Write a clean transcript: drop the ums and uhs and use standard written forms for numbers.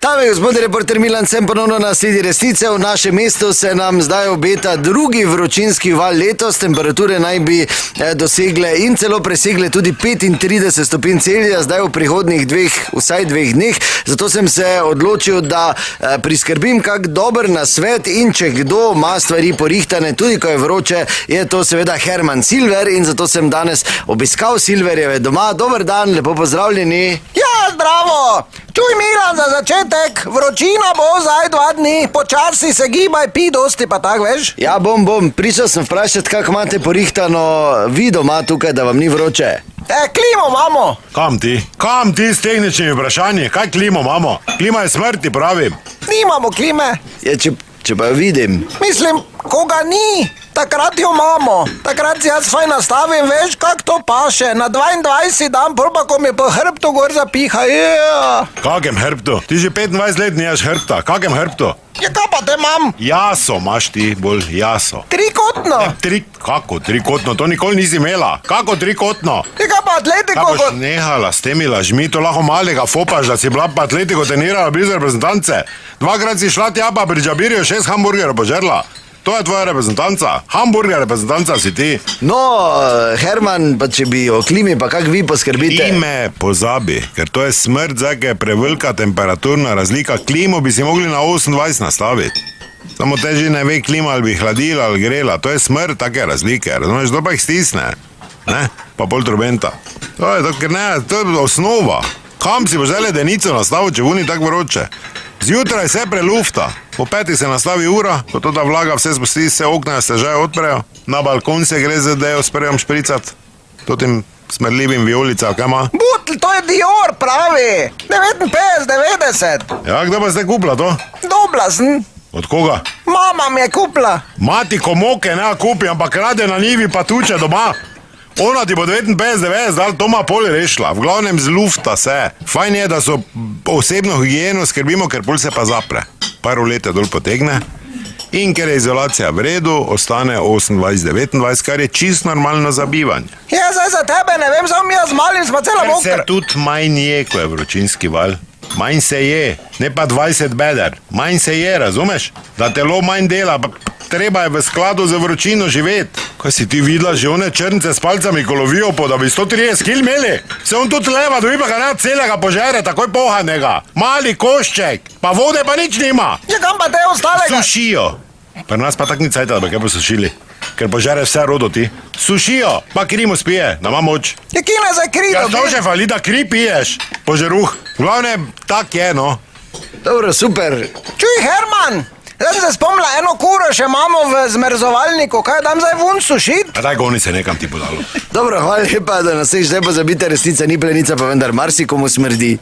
Dame in gospodje, reporter Milan, sem ponovno na sledi resnice. V našem mestu se nam zdaj obeta drugi vročinski val letos. Temperature naj bi dosegle in celo presegle tudi 35 stopinj Celzija, zdaj v prihodnjih vsaj dveh dneh. Zato sem se odločil, da priskrbim kak dober nasvet in če kdo ima stvari porihtane, tudi ko je vroče, je to seveda Herman Silver in zato sem danes obiskal Silverjeve doma. Dober dan, lepo pozdravljeni. Ja, zdravo! Čuj, Milan, za začetek, vročina bo zdaj 2 dni, počasi se gibaj, pi dosti pa tak, veš? Ja, bom. Prišel sem vprašati, kako imate porihtano vi doma tukaj, da vam ni vroče. Klimo imamo. Kam ti s tehničnimi vprašanji? Kaj klimo imamo? Klima je smrti, pravim. Nimamo klime. Ja, če pa jo vidim. Mislim, koga ni, takrat jo imamo. Takrat si jaz fajn nastavim, veš, kak to paše. Na 22 dan, pol pa ko mi po hrbtu gor zapiha. Kakem hrbtu? Ti že 25 let nimaš hrbta. Kakem hrbtu? Ja, kaj pa te imam? Jaso imaš ti, bolj jaso. Trikotno. Kako trikotno? To nikoli nisi imela. Kako trikotno? Ja, kaj pa atletiko? Kaj boš nehala s temi lažmi? To lahko malega fopaš, da si bila pa atletiko trenirala blizu reprezentance. 2krat si šla tja pa pri Džabirju 6 hamburgerov požerla. To je tvoja reprezentanca. Hamburger reprezentanca si ti. No, Herman, pa če bi o klimi, pa kak vi poskrbite? Klime pozabi, ker to je smrt, zdaj, ker je prevelika temperaturna razlika. Klimo bi si mogli na 28 nastaviti. Samo te že ne ve klima, ali bi hladila ali grela. To je smrt take razlike, razumeš, to pa jih stisne. Ne? Pa pol trubenta. To je to, ker ne, to je osnova. Kam si boš zdaj ledenico nastavil, če vuni tako vroče? Zjutraj se prelufta, po 5 se nastavi ura, ko to da vlaga vse spusti, se okna se že odprejo, na balkon se gre z idejo s prejom špricat, to tem smrljivim vijolica, kaj ima? Butl, to je Dior, pravi. 59, 90. Ja, kdo pa ste kupila to? Dobla sem. Od koga? Mama mi je kupila. Mati komoke ne kupi, ampak rade na njivi pa tuče doma. Ona ti bo 59, 90, dal to ima pol rešila, v glavnem zlufta se. Fajn je, da so osebno higieno skrbimo, ker pol se pa zapre. Par leta dol potegne in ker je izolacija v redu, ostane 28, 29, kar je čisto normalno za bivanje. Ja, zdaj za tebe ne vem, samo jaz malim smo celo Ker se mokr. tudi manj je, ko je vročinski val. Manj se je, ne pa 20 beder. Manj se je, razumeš? Da telo manj dela, pa treba je v skladu z vročino živeti. Kaj si ti videla že one črnce s palcami, ko lovijo po, da bi 130 kil imeli? Se on tudi leva, dobi pa ga ne celega požere, takoj pohanega. Mali košček, pa vode pa nič nima. Ja, kam pa te ostalega? Sušijo. Pri nas pa tak ni cajta, da bi kaj posušili. Ker požere vse rodo ti. Sušijo, pa kri mu spije, da ima moč. Ja, kine za kri Ja, dobi? to že fali, da kri piješ, požeruh. V glavnem, tak je, no. Dobro, super. Čuj, Herman, zdaj sem se spomnila, eno kuro še imamo v zmrzovalniku, kaj dam zdaj vun sušit? A daj goni se nekam ti podalo. Dobro, hvala lepa, da nas zdaj pozabite, resnica ni plenica, pa vendar marsikomu smrdi.